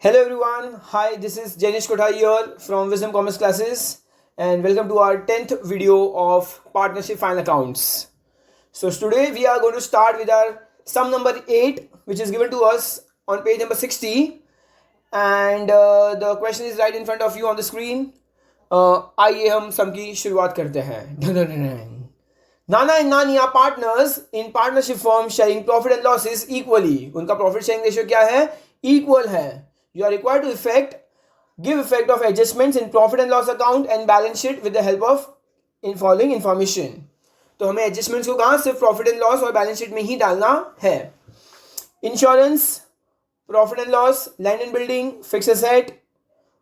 Hello everyone, hi, this is Janish Kotha here from Wisdom Commerce Classes and welcome to our 10th video of Partnership Final Accounts. So today we are going to start with our sum number 8 which is given to us on page number 60 and the question is right in front of you on the screen. आइए हम सम की शुरुआत करते हैं. Nana and Nani are partners in partnership firm sharing profit and losses equally. उनका profit sharing ratio क्या है? Equal है. You are required to give effect of adjustments in profit and loss account and balance sheet with the help of following information. तो हमें adjustments को कहाँ सिर्फ profit and loss और balance sheet में ही डालना है. Insurance, profit and loss, land and building, fixed asset,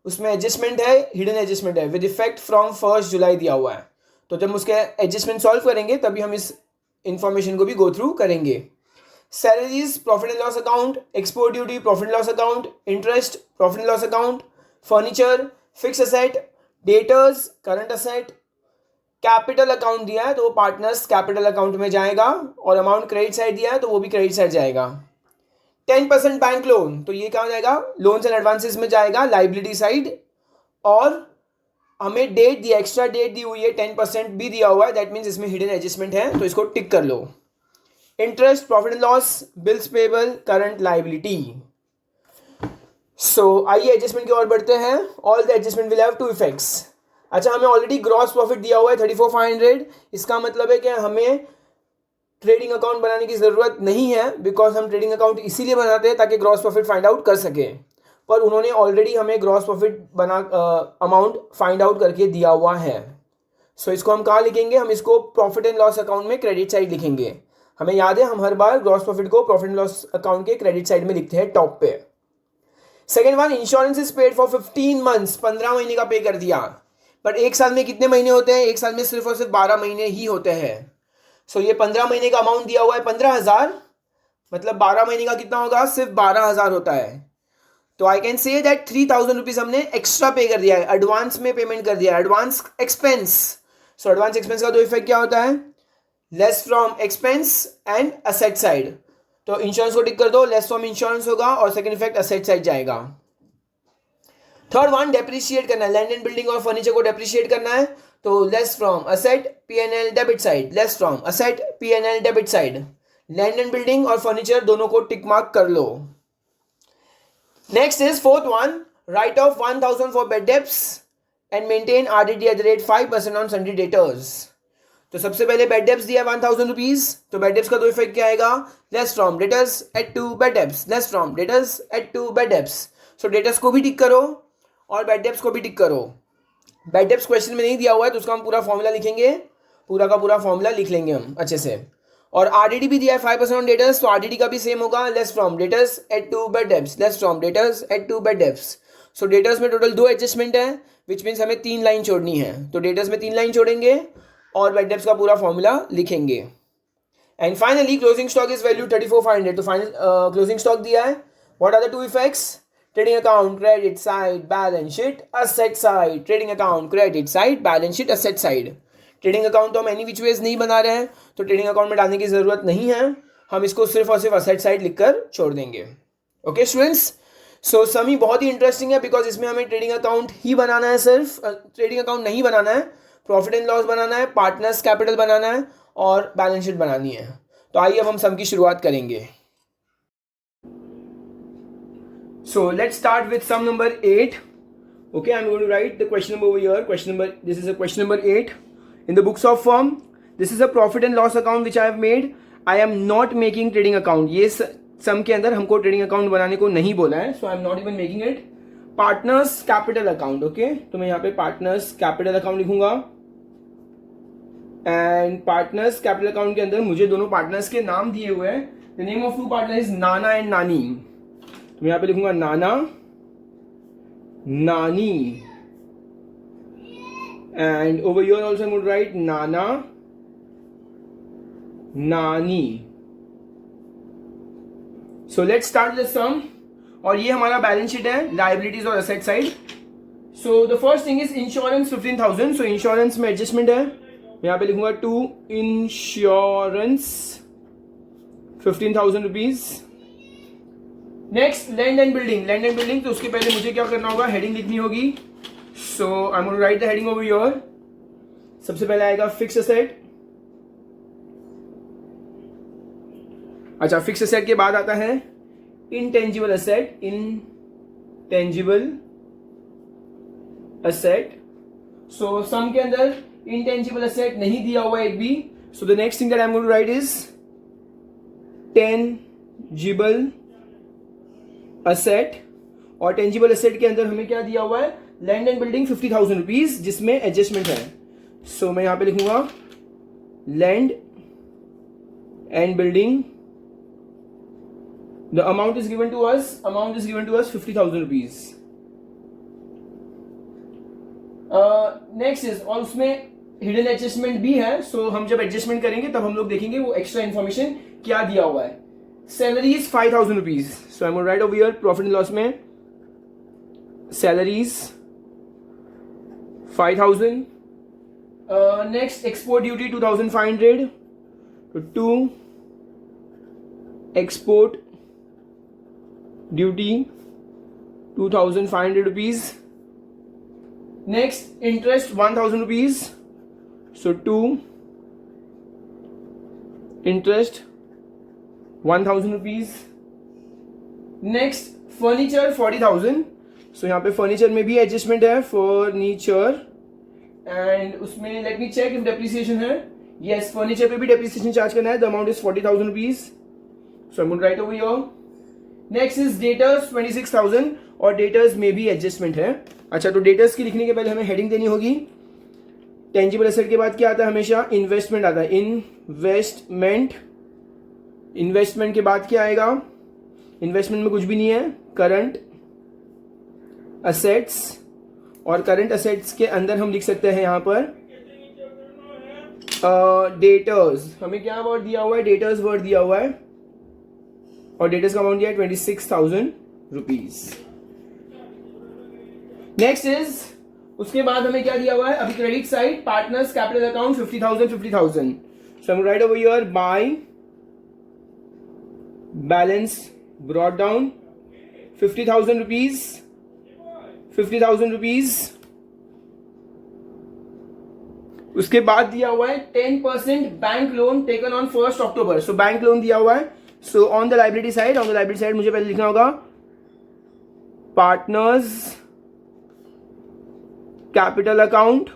उसमें adjustment है, hidden adjustment है, with effect from 1st July दिया हुआ है. तो जब उसके एडजस्टमेंट सॉल्व करेंगे तभी हम इस इंफॉर्मेशन को भी गो थ्रू करेंगे. Salaries profit and loss account, export duty profit and loss account, interest profit and loss account, furniture fix asset, debtors current asset, capital account दिया है तो वो पार्टनर्स कैपिटल अकाउंट में जाएगा और अमाउंट क्रेडिट साइड दिया है तो वो भी क्रेडिट साइड जाएगा. 10% बैंक लोन तो ये कहाँ जाएगा? लोन्स एंड एडवांसेस में जाएगा, लाइबिलिटी साइड. और हमें डेट दिया, एक्स्ट्रा डेट दी हुई है, 10% भी दिया हुआ है, दैट मीन्स इसमें हिडन एडजस्टमेंट है तो इसको टिक कर लो. Interest profit and loss, bills payable, current liability. So आइए एडजस्टमेंट की ओर बढ़ते हैं. All the adjustment will have two effects. अच्छा, हमें ऑलरेडी ग्रॉस प्रॉफिट दिया हुआ है 34,500. इसका मतलब है कि हमें ट्रेडिंग अकाउंट बनाने की ज़रूरत नहीं है, बिकॉज हम ट्रेडिंग अकाउंट इसीलिए बनाते हैं ताकि ग्रॉस प्रॉफिट फाइंड आउट कर सकें. पर उन्होंने ऑलरेडी हमें gross profit amount find out करके दिया हुआ है. सो इसको हम कहाँ लिखेंगे? हम इसको प्रॉफिट एंड लॉस अकाउंट में क्रेडिट साइड लिखेंगे. हमें याद है हम हर बार ग्रॉस प्रॉफिट को प्रॉफिट एंड लॉस अकाउंट के क्रेडिट साइड में लिखते हैं टॉप पे. Second one, insurance is paid for 15 months. 15 महीने का पे कर दिया. बट एक साल में कितने महीने होते हैं? एक साल में सिर्फ और सिर्फ 12 महीने ही होते हैं. सो ये 15 महीने का अमाउंट दिया हुआ है 15,000, मतलब 12 महीने का कितना होगा? सिर्फ 12,000 होता है. तो I can say that 3,000 rupees हमने एक्स्ट्रा पे कर दिया है, एडवांस में पेमेंट कर दिया है, advance expense. So advance expense का दो इफेक्ट क्या होता है? Less from expense and asset side. तो इंश्योरेंस को टिक कर दो, लेस फ्रॉम इंश्योरेंस होगा और सेकंड इफेक्ट असेट साइड जाएगा. थर्ड वन, डेप्रिशिएट करना है. लैंड एंड बिल्डिंग और फर्नीचर को डेप्रिशिएट करना है तो less from asset P&L debit side, less from asset P&L debit side. Land and building और फर्नीचर दोनों को टिक मार्क कर लो. Next is fourth one, write off 1,000 for bad debts and maintain RDD at the rate 5% on sundry debtors. तो सबसे पहले bad debts दिया 1,000 rupees, तो bad debts का दो इफेक्ट क्या आएगा? Less from debtors add to bad debts, less from debtors add to bad debts. So debtors को भी टिक करो और bad debts को भी टिक करो. bad debts क्वेश्चन में नहीं दिया हुआ है तो उसका हम पूरा फॉर्मूला लिखेंगे, पूरा का पूरा फॉर्मूला लिख लेंगे हम अच्छे से. और आरडीडी भी दिया है 5% ऑन डेटर्स, तो आरडीडी का भी सेम होगा, less from debtors add to bad debts, less from debtors add to bad debts. So debtors में टोटल 2 एडजस्टमेंट है, विच मीन्स हमें 3 लाइन छोड़नी है. तो डेटर्स में 3 लाइन छोड़ेंगे और बैड डेब्ट्स का पूरा फॉर्मूला लिखेंगे. And finally closing stock is value 34,500. तो फाइनल क्लोजिंग स्टॉक दिया है. What are the two effects? Trading account credit side, balance sheet asset side. Trading account credit side, balance sheet asset side. Trading account तो हम any which ways नहीं बना रहे हैं तो ट्रेडिंग अकाउंट में डालने की ज़रूरत नहीं है. हम इसको सिर्फ और सिर्फ असेट साइड लिखकर छोड़ देंगे. ओके स्टूडेंट्स, सो समी बहुत ही इंटरेस्टिंग है बिकॉज इसमें हमें ट्रेडिंग अकाउंट ही बनाना है, सिर्फ ट्रेडिंग अकाउंट नहीं बनाना है. प्रॉफिट एंड लॉस बनाना है, पार्टनर्स कैपिटल बनाना है और बैलेंस शीट बनानी है. तो आइए अब हम सम की शुरुआत करेंगे. So let's start with sum number 8. Okay, I am going to write the question number over here. Question number, this is a question number 8. In the books of firm, this is a profit and loss account which I have made. I am not making trading account. ये सम के अंदर हमको trading account बनाने को नहीं बोला है, so I am not even making it. Partners capital account, okay? तो मैं यहाँ पे partners capital account लिखूंगा. And partners capital account के अंदर मुझे दोनों partners के नाम दिए हुए हैं. The name of two partners is Nana and नानी. तो मैं यहाँ पे लिखूंगा नाना, नानी. And over here also I'm going to write Nana, Nani. So let's start the sum. और ये हमारा बैलेंस शीट है, लाइबिलिटीज और asset side. So the first thing is insurance 15,000. So insurance में एडजस्टमेंट है, यहाँ पे लिखूंगा to insurance 15,000 rupees. Next land and building, land and building, तो उसके पहले मुझे क्या करना होगा, हेडिंग लिखनी होगी. So I am going to write the heading over here. सबसे पहले आएगा फिक्स एसेट. अच्छा, फिक्स एसेट के बाद आता है intangible asset. Intangible asset. So sum के अंदर इंटेंजिबल एसेट नहीं दिया हुआ एक भी. So the next thing that I am going to write is tangible asset. और टेंजिबल एसेट के अंदर हमें क्या दिया हुआ है, लैंड एंड बिल्डिंग 50,000 रुपीज, जिसमें एडजस्टमेंट है. सो मैं यहां पे लिखूंगा land and building. The amount is given to us 50,000 rupees. Next is, और उसमें हिडन एडजस्टमेंट भी है. सो हम जब एडजस्टमेंट करेंगे तब हम लोग देखेंगे वो एक्स्ट्रा इन्फॉर्मेशन क्या दिया हुआ है. Salaries 5,000 rupees. So I am write over here profit and loss में salaries 5,000. Next export duty 2,500. To export duty 2,500 rupees. Next interest 1,000 rupees. So to interest 1,000 rupees. Next furniture 40,000. So यहाँ पे furniture में भी adjustment है, furniture. And उसमें let me check if depreciation है. Yes, furniture पे भी डेप्रिसिएशन चार्ज करना है. The amount is 40,000 rupees. So I am going to write over here. Next is debtors 26,000. और डेटर्स में भी एडजस्टमेंट है. अच्छा, तो डेटर्स की लिखने के पहले हमें हेडिंग देनी होगी. टेंजिबल एसेट के बाद क्या आता है, हमेशा इन्वेस्टमेंट आता है. इन्वेस्टमेंट. इन्वेस्टमेंट के बाद क्या आएगा, इन्वेस्टमेंट में कुछ भी नहीं है, करंट असेट्स. और करंट असेट्स के अंदर हम लिख सकते हैं यहां पर डेटर्स. हमें क्या वर्ड दिया हुआ है, डेटर्स वर्ड दिया हुआ है. और डेटर्स का अमाउंट दिया है 26,000 रुपीज. नेक्स्ट इज, उसके बाद हमें क्या दिया हुआ है, अभी credit side partners capital account 50,000. So I am write over here by balance brought down 50,000 rupees. 50,000 rupees. उसके बाद दिया हुआ है 10% bank loan taken on 1 October. So bank loan दिया हुआ है. So on the liability side मुझे पहले लिखना होगा पार्टनर्स कैपिटल अकाउंट.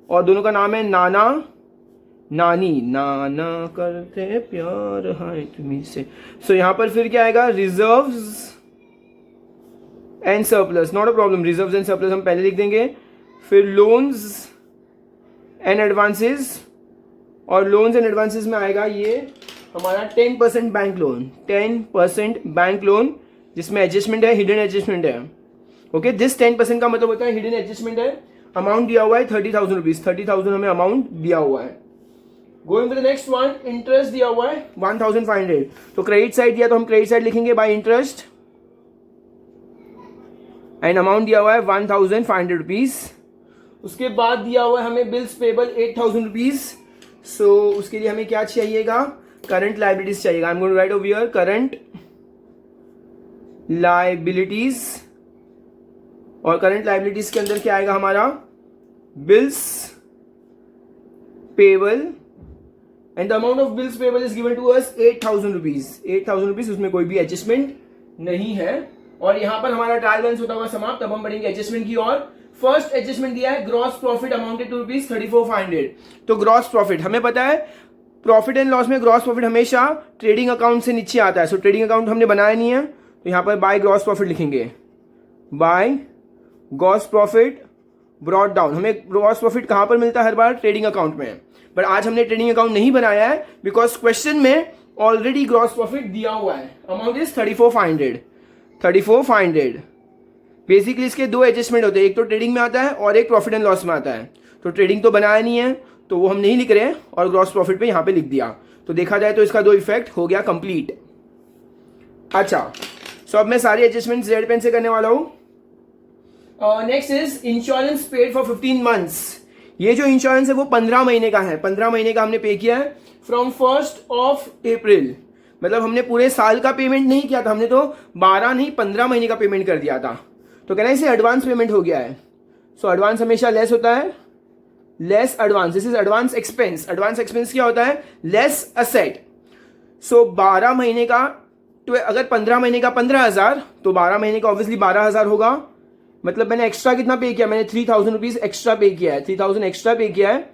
और दोनों का नाम है नाना नानी. नाना करते प्यार हाय तुम्ही से. सो यहां पर फिर क्या आएगा, reserves and surplus. Not a problem, reserves and surplus हम पहले लिख देंगे. फिर लोन्स एंड एडवांसेस. और लोन्स एंड एडवांसेस में आएगा ये हमारा 10% बैंक लोन. 10% बैंक लोन जिसमें एडजस्टमेंट है, हिडन एडजस्टमेंट है. ओके, दिस 10% का मतलब होता है हिडन एडजस्टमेंट है. अमाउंट दिया हुआ है 30,000 रुपीज. 30,000 हमें अमाउंट दिया हुआ है. Going to the next one, interest दिया हुआ है 1,500. तो क्रेडिट साइड दिया तो हम क्रेडिट साइड लिखेंगे बाय इंटरेस्ट. एंड अमाउंट दिया हुआ है 1,500 रुपीज. उसके बाद दिया हुआ है हमें बिल्स पेबल 8,000 रुपीज. सो उसके लिए हमें क्या चाहिएगा, करंट लाइबिलिटीज चाहिएगा. I am going to write over here current liabilities. और करंट लाइबिलिटीज के अंदर क्या आएगा हमारा, bills payable. And the amount of bills payable is given to us 8,000 rupees. 8,000 rupees, उसमें कोई भी एडजस्टमेंट नहीं है. और यहां पर हमारा ट्रायल बैलेंस होता हुआ समाप्त. अब हम बढ़ेंगे एडजस्टमेंट की ओर. फर्स्ट एडजस्टमेंट दिया है gross profit amounted to rupees 34,500. तो ग्रॉस प्रॉफिट हमें पता है, प्रॉफिट एंड लॉस में ग्रॉस प्रॉफिट हमेशा ट्रेडिंग अकाउंट से नीचे आता है. सो ट्रेडिंग अकाउंट हमने बनाया नहीं है, तो यहां पर बाय ग्रॉस प्रॉफिट लिखेंगे. By gross profit brought down. हमें ग्रॉस प्रॉफिट कहां पर मिलता है, हर बार ट्रेडिंग अकाउंट में. बट आज हमने ट्रेडिंग अकाउंट नहीं बनाया है बिकॉज क्वेश्चन में ऑलरेडी ग्रॉस प्रॉफिट दिया हुआ है. Amount is 34,500. 34,500. बेसिकली इसके दो एडजस्टमेंट होते हैं, एक तो ट्रेडिंग में आता है और एक प्रॉफिट एंड लॉस में आता है. तो ट्रेडिंग तो बनाया नहीं है तो वो हम नहीं लिख रहे और ग्रॉस प्रॉफिट पे यहां पे लिख दिया. तो देखा जाए तो इसका दो इफेक्ट हो गया कंप्लीट. अच्छा, सो अब मैं सारी एडजस्टमेंट जेड पेन से करने वाला हूं. Next is insurance paid for 15 months. ये जो इंश्योरेंस है वो 15 महीने का है. 15 महीने का हमने पे किया है फ्रॉम 1 अप्रैल. मतलब हमने पूरे साल का पेमेंट नहीं किया था, हमने तो 12 नहीं 15 महीने का पेमेंट कर दिया था, तो कहना है इसे एडवांस पेमेंट हो गया है। सो एडवांस हमेशा लेस होता है, less advance, this is advance expense. Advance expense क्या होता है? Less asset. सो 12 महीने का, तो अगर 15 महीने का 15,000 तो 12 महीने का ऑब्वियसली 12,000 होगा। मतलब मैंने एक्स्ट्रा कितना पे किया? मैंने 3,000 रुपीज एक्स्ट्रा पे किया है, 3,000 एक्स्ट्रा पे किया है,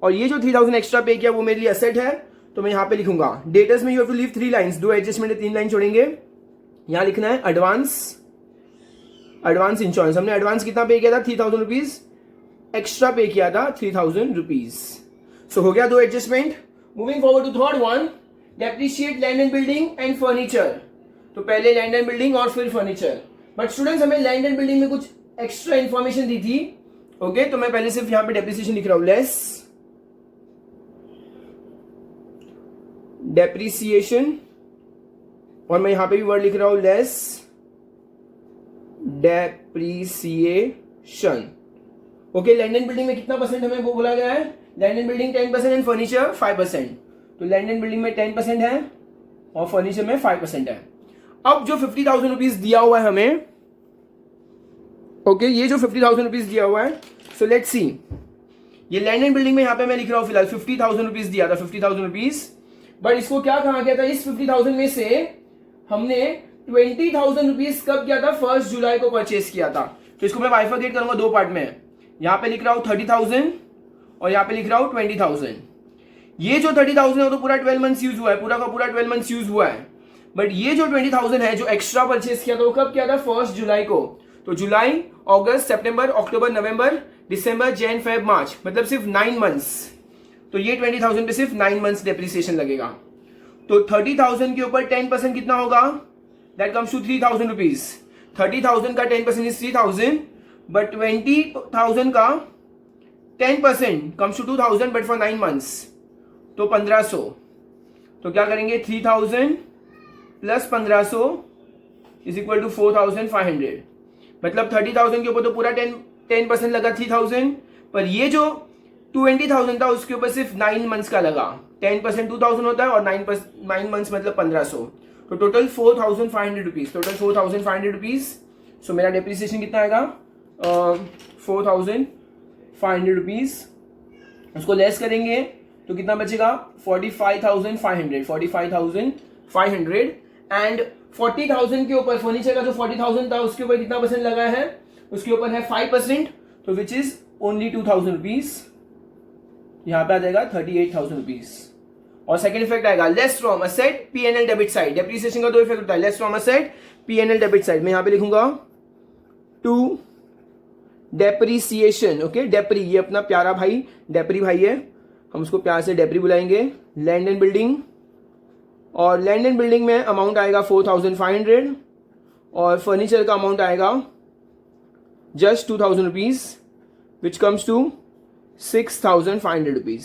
और ये जो 3,000 एक्स्ट्रा पे किया वो मेरे लिए असेट है। तो मैं यहां पे लिखूंगा डेटर्स में you have to leave 3 lines, 2 adjustment है, 3 लाइन छोड़ेंगे। यहां लिखना है एडवांस, एडवांस इंश्योरेंस। हमने एडवांस कितना पे किया था? 3,000 रुपीज एक्स्ट्रा पे किया था, 3,000 रुपीज। सो हो गया 2 adjustment. Moving forward to third one, depreciate land and building and furniture. तो पहले लैंड एंड बिल्डिंग और फिर फर्नीचर। बट स्टूडेंट्स हमें लैंड एंड बिल्डिंग में कुछ एक्स्ट्रा इंफॉर्मेशन दी थी। ओके, तो मैं पहले सिर्फ यहां पे डेप्रिसिएशन लिख रहा हूं, लेस डेप्रिसिएशन, और मैं यहां पे भी वर्ड लिख रहा हूं less depreciation. Okay, land and building में कितना परसेंट हमें वो बोला गया है? Land and building 10% and furniture 5%। तो लैंड एंड बिल्डिंग में 10% है और फर्नीचर में 5% है। अब जो 50,000 रुपीज दिया हुआ है हमें, ओके, ये जो 50,000 रुपीज दिया हुआ है, सो लेट्स सी, ये लैंड एंड बिल्डिंग में यहां पे मैं लिख रहा हूं फिलहाल 50,000 रुपीज दिया था, 50,000 रुपीज। बट इसको क्या कहा गया था? इस 50,000 में से हमने 20,000 रुपीज कब किया था? 1 जुलाई को परचेस किया था। तो इसको मैं बाइफरकेट करूंगा 2 पार्ट में। यहां पे लिख रहा हूं 30,000 और यहां पे लिख रहा हूं 20,000। ये जो 30,000 है वो तो पूरा 12 मंथ्स यूज हुआ है, पूरा का पूरा 12 मंथ्स यूज हुआ है। बट ये जो 20,000 है जो एक्स्ट्रा परचेस किया था वो कब किया था? 1 जुलाई को। तो जुलाई, अगस्त, सितंबर, अक्टूबर, नवंबर, दिसंबर, जैन, फेब, मार्च, मतलब सिर्फ 9 मंथ्स। तो ये 20,000 पे सिर्फ 9 मंथ्स डेप्रिसिएशन लगेगा। तो 30,000 के ऊपर 10% कितना होगा? That comes to 3,000 rupees. 30,000 का 10% इज 3,000, बट 20,000 का 10% comes to 2,000 but for 9 months, तो 1,500। तो क्या करेंगे? 3,000 प्लस 1,500 इज इक्वल टू 4,500। मतलब 30,000 के ऊपर तो पूरा 10% लगा 3,000, पर ये जो 20,000 था उसके ऊपर सिर्फ 9 मंथ्स का लगा। 10% 2,000 होता है और 9 मंथ्स मतलब 1,500। तो टोटल 4,500 रुपीज, टोटल 4,500 रुपीज। सो मेरा डेप्रिसिएशन कितना आएगा? 4,500 रुपीज। उसको लेस करेंगे तो कितना बचेगा? 45,500, 45,500। एंड 40,000 के ऊपर फर्नीचर का जो 40,000 था उसके ऊपर कितना परसेंट लगा है? उसके ऊपर है 5%, तो विच इज ओनली 2,000 रुपीज। यहां पे आ जाएगा 38,000 रुपीज। और सेकंड इफेक्ट आएगा less from asset P&L debit side. Depreciation का 2 इफेक्ट होता है, less from asset P&L debit side. मैं यहां पे लिखूंगा टू डेप्रिसिएशन। ओके, डेप्री, ये अपना प्यारा भाई डेप्री भाई है, हम उसको प्यार से डेप्री बुलाएंगे। लैंड एंड बिल्डिंग, और लैंड एंड बिल्डिंग में अमाउंट आएगा 4,500 और फर्नीचर का अमाउंट आएगा just 2,000 rupees, which comes to 6,500 rupees.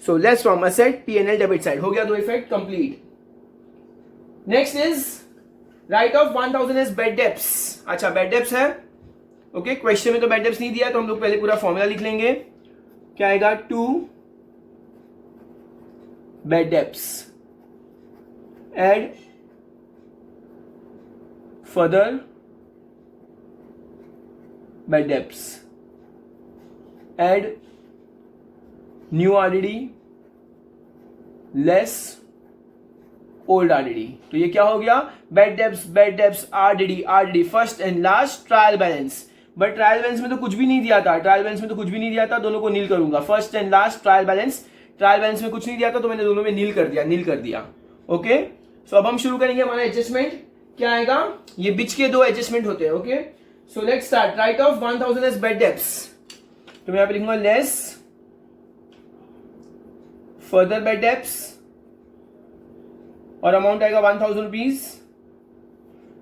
So less from asset P&L debit side. हो गया 2 effect complete. Next is write off 1,000 as bad debts. अच्छा, bad debts है। ओके, क्वेश्चन में तो बेड डेप्स नहीं दिया, तो हम लोग पहले पूरा फॉर्मूला लिख लेंगे। क्या आएगा? 2 bad debts add further bad debts, add new RDD less old RDD। तो ये क्या हो गया? bad debts RDD first and last trial balance. But trial balance में तो कुछ भी नहीं दिया था, ट्रायल बैलेंस में तो कुछ भी नहीं दिया था, दोनों को नील करूंगा। First and last trial balance, trial balance में कुछ नहीं दिया था तो मैंने दोनों में नील कर दिया। ओके, सो अब हम शुरू करेंगे हमारा एडजस्टमेंट। क्या आएगा? ये बीच के 2 एडजस्टमेंट होते हैं। Okay, so let's start. Write off 1,000 as bad debts, तो मैं यहां पे लिखूंगा लेस फर्दर बेड डेप्स, और अमाउंट आएगा 1,000 रुपीज।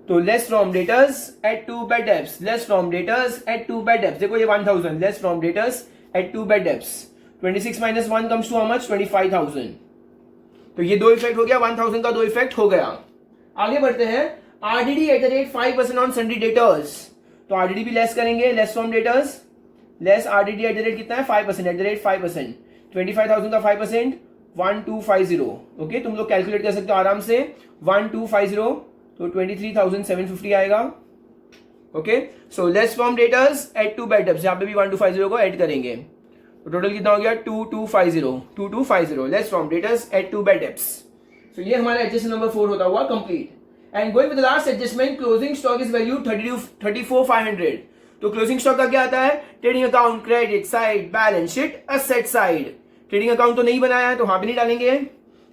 तो less from debtors at 2 bad debts, less from debtors at 2 bad debts. देखो ये 1,000 less from debtors at 2 bad debts. 26 minus 1 comes to how much? 25,000। तो ये 2 इफेक्ट हो गया, 1,000 का 2 इफेक्ट हो गया। आगे बढ़ते हैं। RDD at the rate 5% on sundry debtors. तो RDD भी लेस करेंगे, less from debtors, less RDD at the rate कितना है? 5%, एट द रेट 5%। 25,000 का 5%, 1250। ओके, तुम लोग कैलकुलेट कर सकते हो आराम से। 1250, तो 23,750 आएगा. Okay, so less from debtors add to bad debts, यहाँ पे भी 1250 को ऐड करेंगे, तो टोटल कितना हो गया 2250. Less from debtors add to bad debts. So ये हमारा एडजस्टमेंट नंबर 4 होता हुआ complete. And going with the last adjustment, closing stock is value 34,500. तो क्लोजिंग स्टॉक का क्या आता है? Trading account, credit side, balance sheet, asset side. Trading account तो नहीं बनाया है तो वहां भी नहीं डालेंगे.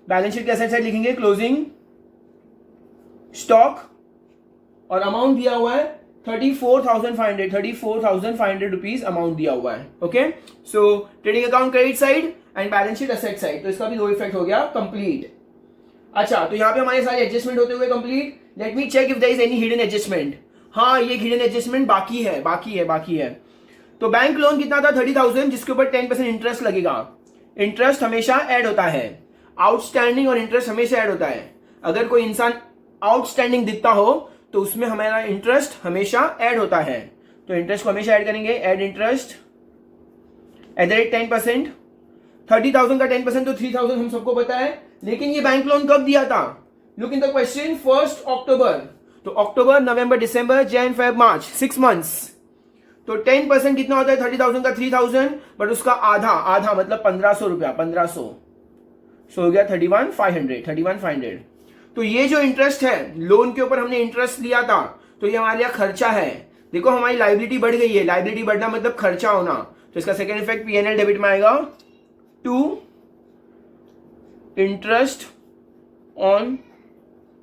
बैलेंस शीट के असेट साइड लिखेंगे क्लोजिंग स्टॉक, और अमाउंट दिया हुआ है 34,500 रुपीज अमाउंट दिया हुआ है. Okay, so trading account credit side and balance sheet asset side, तो इसका भी दो इफेक्ट हो गया कंप्लीट. अच्छा, तो यहाँ पे हमारे सारे एडजस्टमेंट होते हुए complete. Let me check if there is any hidden adjustment. हाँ, ये हिडन एडजस्टमेंट बाकी है. तो बैंक लोन कितना था? 30,000, जिसके ऊपर 10% इंटरेस्ट लगेगा. इंटरेस्ट हमेशा ऐड होता है, आउटस्टैंडिंग और इंटरेस्ट हमेशा ऐड होता है. अगर कोई इंसान आउटस्टैंडिंग दिखता हो तो उसमें हमारा इंटरेस्ट हमेशा ऐड होता है. तो इंटरेस्ट को हमेशा ऐड करेंगे. Add interest at the rate 10%. 30,000 का 10% तो 3,000 हम सबको पता है. लेकिन ये बैंक लोन कब दिया था? Look in the question. 1 अक्टूबर. तो अक्टूबर, नवंबर, दिसंबर, जैन, फेब, मार्च, 6 मंथ्स. तो 10% कितना होता है? 30,000 का 3,000, बट उसका आधा मतलब 1,500 रुपया. 1,500 सो हो गया 31,500. तो ये जो इंटरेस्ट है, लोन के ऊपर हमने इंटरेस्ट लिया था, तो ये हमारे लिए खर्चा है. देखो हमारी लाइबिलिटी बढ़ गई है. लाइबिलिटी बढ़ना मतलब खर्चा होना. तो इसका सेकेंड इफेक्ट पीएनएल डेबिट में आएगा. To interest on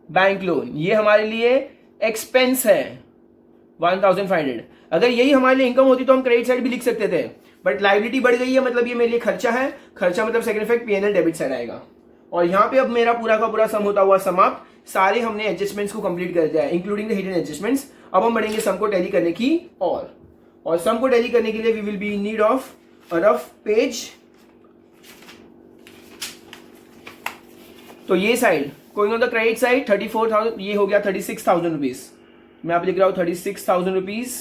bank loan, ये हमारे लिए एक्सपेंस है 1,500. अगर यही हमारे लिए इनकम होती तो हम क्रेडिट साइड भी लिख सकते थे, बट लाइबिलिटी बढ़ गई है मतलब ये मेरे लिए खर्चा है. खर्चा मतलब second effect PNL debit side आएगा. और यहाँ पे अब मेरा पूरा का पूरा सम होता हुआ समाप्त. सारे हमने एडजस्टमेंट्स को कंप्लीट कर दिया है, इंक्लूडिंग द हिडन एडजस्टमेंट्स. अब हम बढ़ेंगे सम को टैली करने की और सम को टैली करने के लिए we will be in need of a rough page. तो ये side going on the credit side 34,000, ये हो गया 36,000 रुपीज. मैं यहाँ पे लिख रहा हूँ 36,000 रुपीज,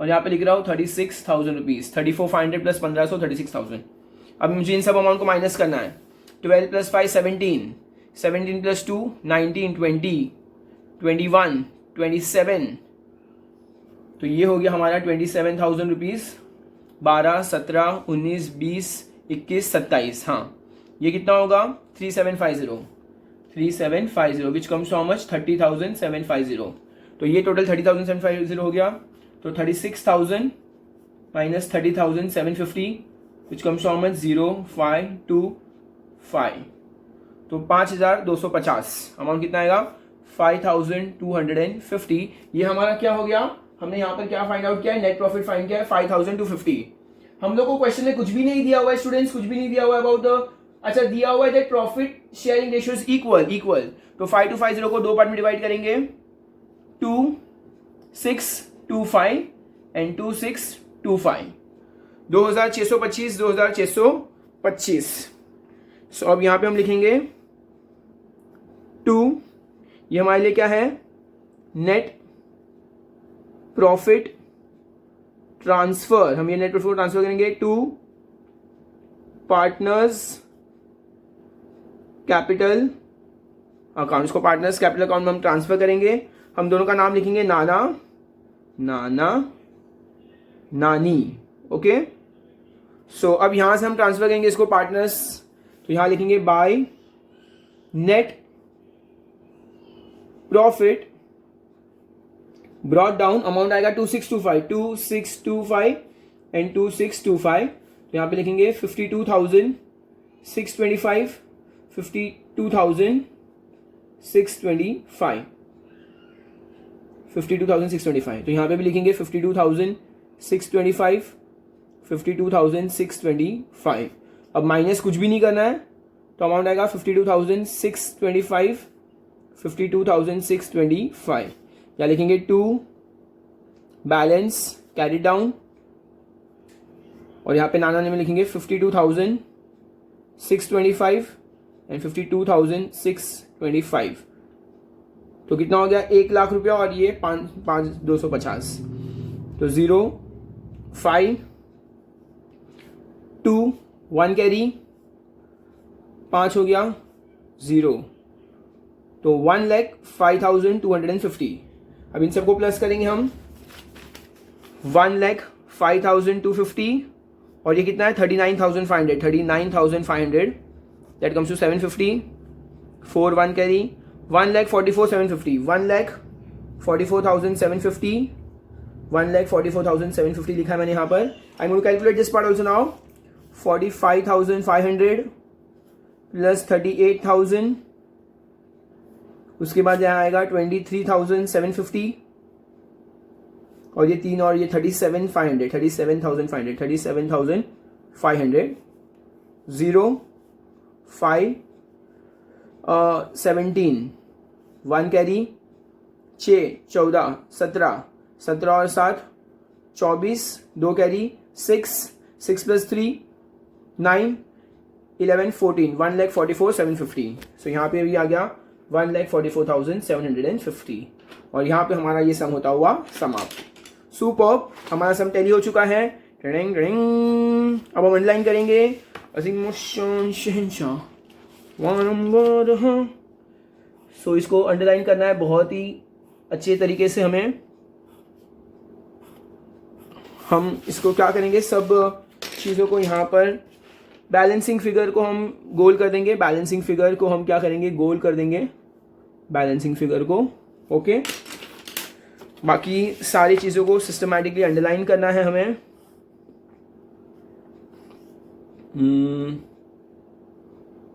और यहाँ पे लिख रहा हूँ 36,000 रुपीज. 34,500 प्लस 1,500 36,000. अब मुझे इन सब अमाउंट को माइनस करना है. 12 प्लस 5 17, 17 प्लस 2 19, 20, 21, 27. तो ये हो गया हमारा 27,000 रुपीज. 12, 17, 19, 20, 21, 27. हाँ, ये कितना होगा? 3750 विच कम्स हाउ मच? 30,750. तो ये टोटल 30,750 हो गया. तो 36,000 minus 30,750 which comes how much? 0,525. तो 5,250. अमाउंट कितना आएगा? 5,250. ये हमारा क्या हो गया? हमने यहाँ पर क्या फाइंड आउट किया है? नेट प्रॉफिट फाइंड किया है 5,250. हम लोग को क्वेश्चन में कुछ भी नहीं दिया हुआ है स्टूडेंट्स, कुछ भी नहीं दिया हुआ है अबाउट द. अच्छा, दिया हुआ है that profit sharing ratio is equal. तो 5250 को दो पार्ट में डिवाइड करेंगे. 2,625 एंड 2,625. 2,625. सो अब यहां पे हम लिखेंगे 2. ये हमारे लिए क्या है? Net profit transfer. हम ये नेट प्रॉफिट ट्रांसफर करेंगे टू पार्टनर्स कैपिटल अकाउंट. इसको पार्टनर्स कैपिटल अकाउंट में हम ट्रांसफर करेंगे. हम दोनों का नाम लिखेंगे नाना नानी. ओके, सो अब यहां से हम ट्रांसफर करेंगे इसको पार्टनर्स. तो यहां लिखेंगे by net profit brought down. Amount आएगा 2,625 एंड 2,625. तो यहां पे लिखेंगे 52,625. 52,625. 52,625. तो यहां पे भी लिखेंगे 52,625. 52,625. अब माइनस कुछ भी नहीं करना है, तो अमाउंट आएगा 52,625. 52,625. या लिखेंगे 2 बैलेंस कैरी डाउन, और यहाँ पे नाना ने में लिखेंगे 52,625 एंड 52,625. तो कितना हो गया? 1,00,000 रुपया, और ये 5,250. तो 0, 5, 2, 1 कैरी, 5 हो गया 0, तो 1,05,250। अब इन सबको प्लस करेंगे हम, 1,05,250 और ये कितना है 39,500, 39,500 दैट कम्स टू 750, 4 1 कैरी, 1,44,750, 1,44,750, 1,44,750 लिखा है मैंने यहाँ पर। I am going to calculate this part also now. 45,500 plus 38,000, उसके बाद यहाँ आएगा 23,750 और ये 3 और ये 37,500, 37,500, 37,500, 0 5 17 1 कैरी, 6 14 17, 17 और 7 24, 2 कैरी, 6 प्लस 3 9 11 14, 1,44,750। सो यहाँ पे भी आ गया 1,44,750 और यहाँ पे हमारा ये सम होता हुआ समाप्त। सुपर्ब, हमारा सम टैली हो चुका है। टिंग टिंग। अब हम अंडरलाइन करेंगे। असीम मोशन शहंशाह वहाँ नंबर है। सो इसको अंडरलाइन करना है बहुत ही अच्छे तरीके से हमें। हम इसको क्या करेंगे, सब चीज़ों को यहाँ पर बैलेंसिंग फिगर को हम गोल कर देंगे। बैलेंसिंग फिगर को हम क्या करेंगे, गोल कर देंगे बैलेंसिंग फिगर को। ओके, बाकी सारी चीज़ों को सिस्टमैटिकली अंडरलाइन करना है हमें।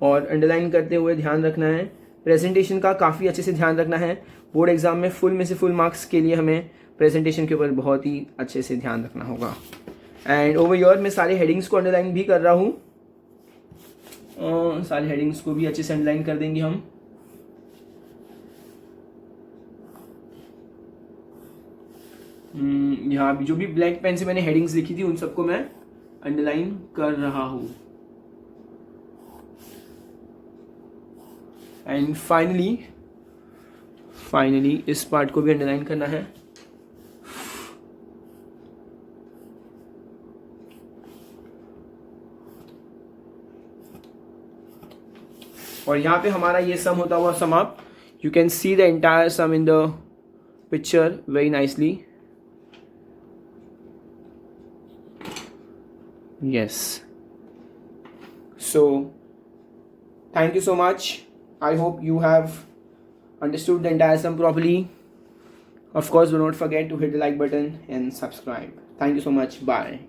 और अंडरलाइन करते हुए ध्यान रखना है, प्रेजेंटेशन का काफ़ी अच्छे से ध्यान रखना है। बोर्ड एग्जाम में फुल में से फुल मार्क्स के लिए हमें प्रेजेंटेशन के ऊपर बहुत ही अच्छे से ध्यान रखना होगा। एंड ओवर ईयर मैं सारे हेडिंग्स को अंडरलाइन भी कर रहा हूँ। सारे हेडिंग्स को भी अच्छे से अंडरलाइन कर देंगे हम। यहाँ भी जो भी ब्लैक पेन से मैंने हेडिंग्स लिखी थी उन सबको मैं अंडरलाइन कर रहा हूँ। एंड फाइनली इस पार्ट को भी अंडरलाइन करना है। और यहाँ पे हमारा ये सम होता हुआ समाप्त। You can see the entire sum in the picture very nicely. Yes. So, thank you so much. I hope you have understood the entire sum properly. Of course, do not forget to hit the like button and subscribe. Thank you so much. Bye.